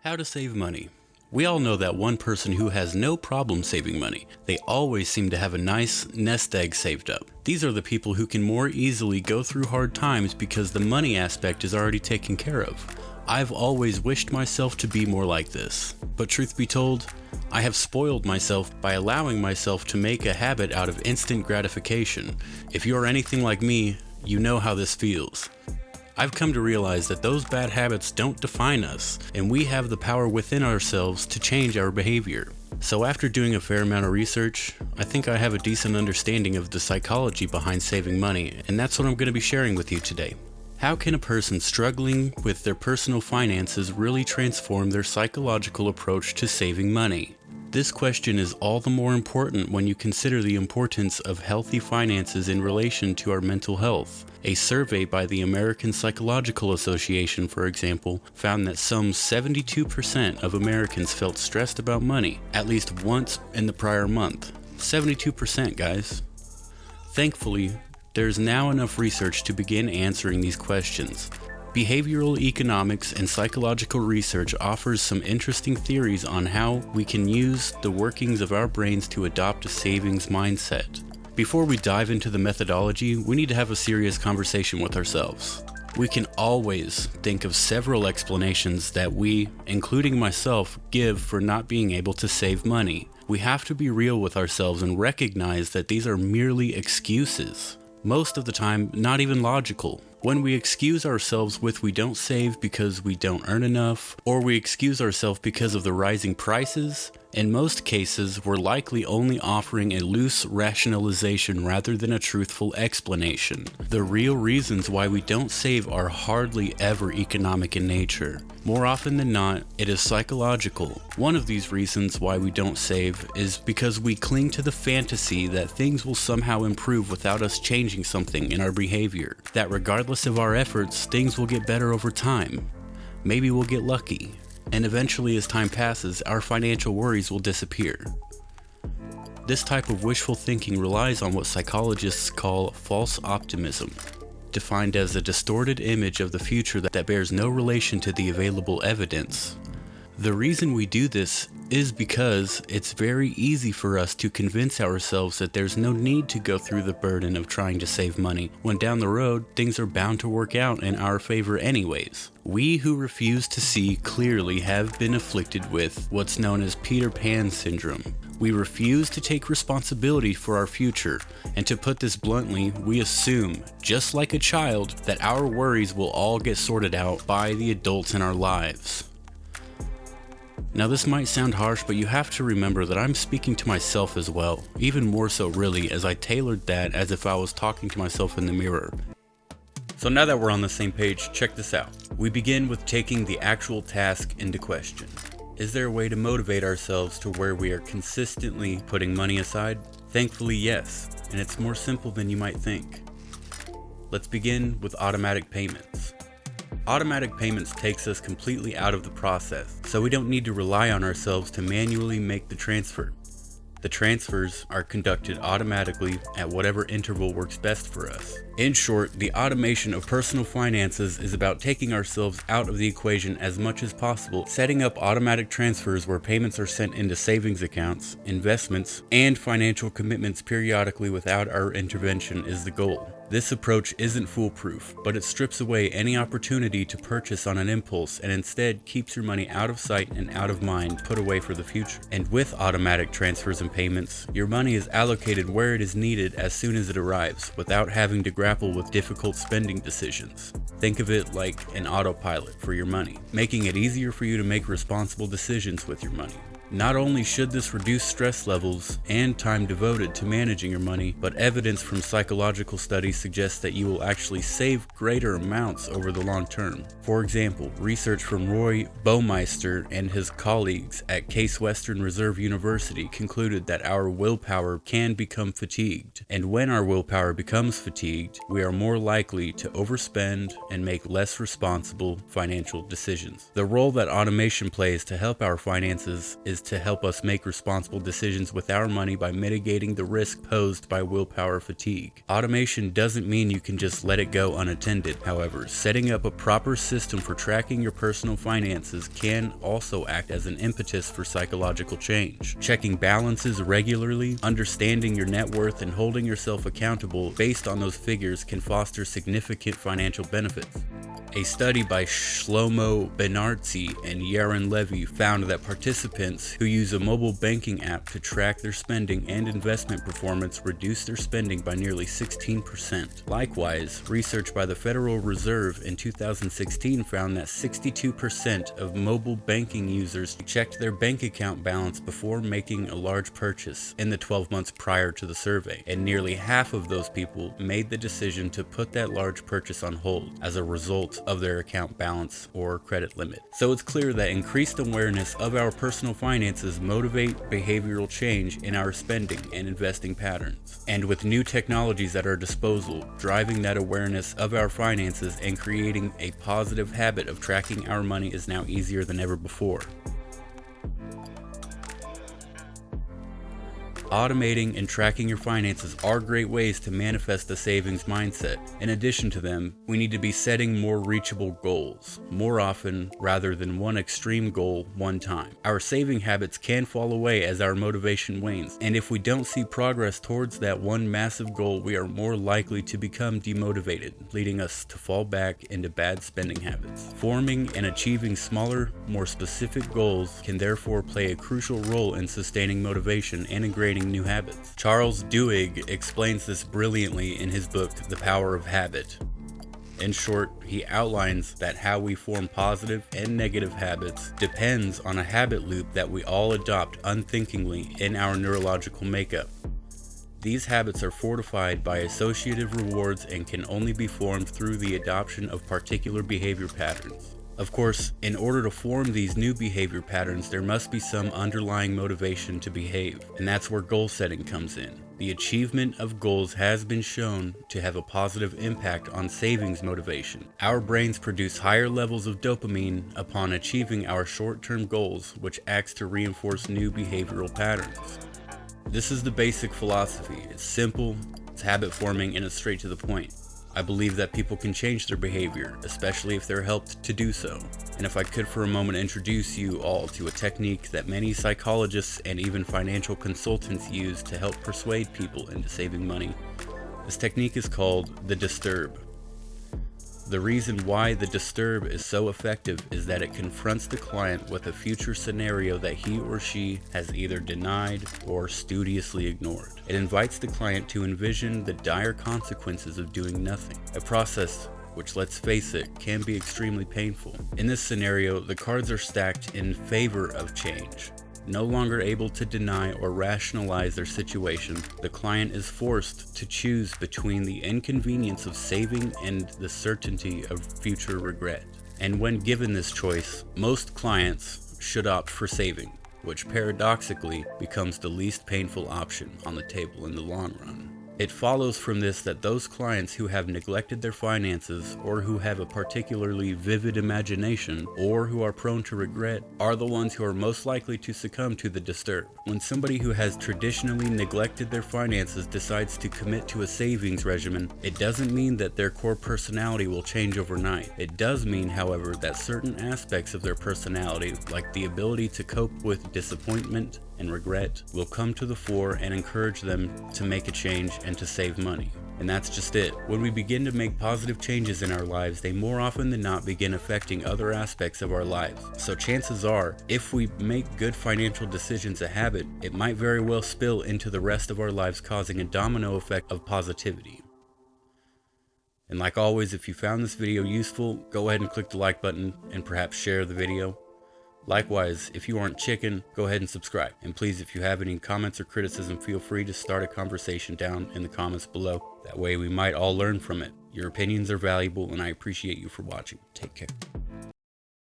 How to save money. We all know that one person who has no problem saving money. They always seem to have a nice nest egg saved up. These are the people who can more easily go through hard times because the money aspect is already taken care of. I've always wished myself to be more like this. But truth be told, I have spoiled myself by allowing myself to make a habit out of instant gratification. If you're anything like me, you know how this feels. I've come to realize that those bad habits don't define us, and we have the power within ourselves to change our behavior. So after doing a fair amount of research, I think I have a decent understanding of the psychology behind saving money, and that's what I'm going to be sharing with you today. How can a person struggling with their personal finances really transform their psychological approach to saving money? This question is all the more important when you consider the importance of healthy finances in relation to our mental health. A survey by the American Psychological Association, for example, found that some 72% of Americans felt stressed about money at least once in the prior month. 72%, guys. Thankfully, there's now enough research to begin answering these questions. Behavioral economics and psychological research offers some interesting theories on how we can use the workings of our brains to adopt a savings mindset. Before we dive into the methodology, we need to have a serious conversation with ourselves. We can always think of several explanations that we, including myself, give for not being able to save money. We have to be real with ourselves and recognize that these are merely excuses. Most of the time, not even logical. When we excuse ourselves with we don't save because we don't earn enough, or we excuse ourselves because of the rising prices, in most cases, we're likely only offering a loose rationalization rather than a truthful explanation. The real reasons why we don't save are hardly ever economic in nature. More often than not, it is psychological. One of these reasons why we don't save is because we cling to the fantasy that things will somehow improve without us changing something in our behavior. That regardless of our efforts, things will get better over time. Maybe we'll get lucky. And eventually, as time passes, our financial worries will disappear. This type of wishful thinking relies on what psychologists call false optimism, defined as a distorted image of the future that bears no relation to the available evidence. The reason we do this is because it's very easy for us to convince ourselves that there's no need to go through the burden of trying to save money, when down the road, things are bound to work out in our favor anyways. We who refuse to see clearly have been afflicted with what's known as Peter Pan syndrome. We refuse to take responsibility for our future, and to put this bluntly, we assume, just like a child, that our worries will all get sorted out by the adults in our lives. Now this might sound harsh, but you have to remember that I'm speaking to myself as well, even more so really, as I tailored that as if I was talking to myself in the mirror. So now that we're on the same page, check this out. We begin with taking the actual task into question. Is there a way to motivate ourselves to where we are consistently putting money aside? Thankfully, yes, and it's more simple than you might think. Let's begin with automatic payments. Automatic payments takes us completely out of the process, so we don't need to rely on ourselves to manually make the transfer. The transfers are conducted automatically at whatever interval works best for us. In short, the automation of personal finances is about taking ourselves out of the equation as much as possible. Setting up automatic transfers where payments are sent into savings accounts, investments, and financial commitments periodically without our intervention is the goal. This approach isn't foolproof, but it strips away any opportunity to purchase on an impulse and instead keeps your money out of sight and out of mind, put away for the future. And with automatic transfers and payments, your money is allocated where it is needed as soon as it arrives, without having to grapple with difficult spending decisions. Think of it like an autopilot for your money, making it easier for you to make responsible decisions with your money. Not only should this reduce stress levels and time devoted to managing your money, but evidence from psychological studies suggests that you will actually save greater amounts over the long term. For example, research from Roy Baumeister and his colleagues at Case Western Reserve University concluded that our willpower can become fatigued, and when our willpower becomes fatigued, we are more likely to overspend and make less responsible financial decisions. The role that automation plays to help our finances is is to help us make responsible decisions with our money by mitigating the risk posed by willpower fatigue. Automation doesn't mean you can just let it go unattended. However, setting up a proper system for tracking your personal finances can also act as an impetus for psychological change. Checking balances regularly, understanding your net worth, and holding yourself accountable based on those figures can foster significant financial benefits. A study by Shlomo Benartzi and Yaron Levy found that participants who use a mobile banking app to track their spending and investment performance reduced their spending by nearly 16%. Likewise, research by the Federal Reserve in 2016 found that 62% of mobile banking users checked their bank account balance before making a large purchase in the 12 months prior to the survey, and nearly half of those people made the decision to put that large purchase on hold as a result of their account balance or credit limit. So it's clear that increased awareness of our personal finances motivate behavioral change in our spending and investing patterns. And with new technologies at our disposal, driving that awareness of our finances and creating a positive habit of tracking our money is now easier than ever before. Automating and tracking your finances are great ways to manifest a savings mindset. In addition to them, we need to be setting more reachable goals, more often rather than one extreme goal one time. Our saving habits can fall away as our motivation wanes, and if we don't see progress towards that one massive goal, we are more likely to become demotivated, leading us to fall back into bad spending habits. Forming and achieving smaller, more specific goals can therefore play a crucial role in sustaining motivation and ingraining new habits. Charles Duhigg explains this brilliantly in his book, The Power of Habit. In short, he outlines that how we form positive and negative habits depends on a habit loop that we all adopt unthinkingly in our neurological makeup. These habits are fortified by associative rewards and can only be formed through the adoption of particular behavior patterns. Of course, in order to form these new behavior patterns, there must be some underlying motivation to behave, and that's where goal setting comes in. The achievement of goals has been shown to have a positive impact on savings motivation. Our brains produce higher levels of dopamine upon achieving our short-term goals, which acts to reinforce new behavioral patterns. This is the basic philosophy. It's simple, it's habit forming, and it's straight to the point. I believe that people can change their behavior, especially if they're helped to do so. And if I could for a moment introduce you all to a technique that many psychologists and even financial consultants use to help persuade people into saving money. This technique is called the Disturb. The reason why the Disturb is so effective is that it confronts the client with a future scenario that he or she has either denied or studiously ignored. It invites the client to envision the dire consequences of doing nothing, a process which, let's face it, can be extremely painful. In this scenario, the cards are stacked in favor of change. No longer able to deny or rationalize their situation, the client is forced to choose between the inconvenience of saving and the certainty of future regret. And when given this choice, most clients should opt for saving, which paradoxically becomes the least painful option on the table in the long run. It follows from this that those clients who have neglected their finances, or who have a particularly vivid imagination, or who are prone to regret, are the ones who are most likely to succumb to the Disturb. When somebody who has traditionally neglected their finances decides to commit to a savings regimen, it doesn't mean that their core personality will change overnight. It does mean, however, that certain aspects of their personality, like the ability to cope with disappointment and regret, will come to the fore and encourage them to make a change and to save money. And that's just it. When we begin to make positive changes in our lives, they more often than not begin affecting other aspects of our lives. So chances are, if we make good financial decisions a habit, it might very well spill into the rest of our lives, causing a domino effect of positivity. And like always, if you found this video useful, go ahead and click the like button and perhaps share the video. Likewise, if you aren't chicken, go ahead and subscribe. And please, if you have any comments or criticism, feel free to start a conversation down in the comments below. That way we might all learn from it. Your opinions are valuable, and I appreciate you for watching. Take care.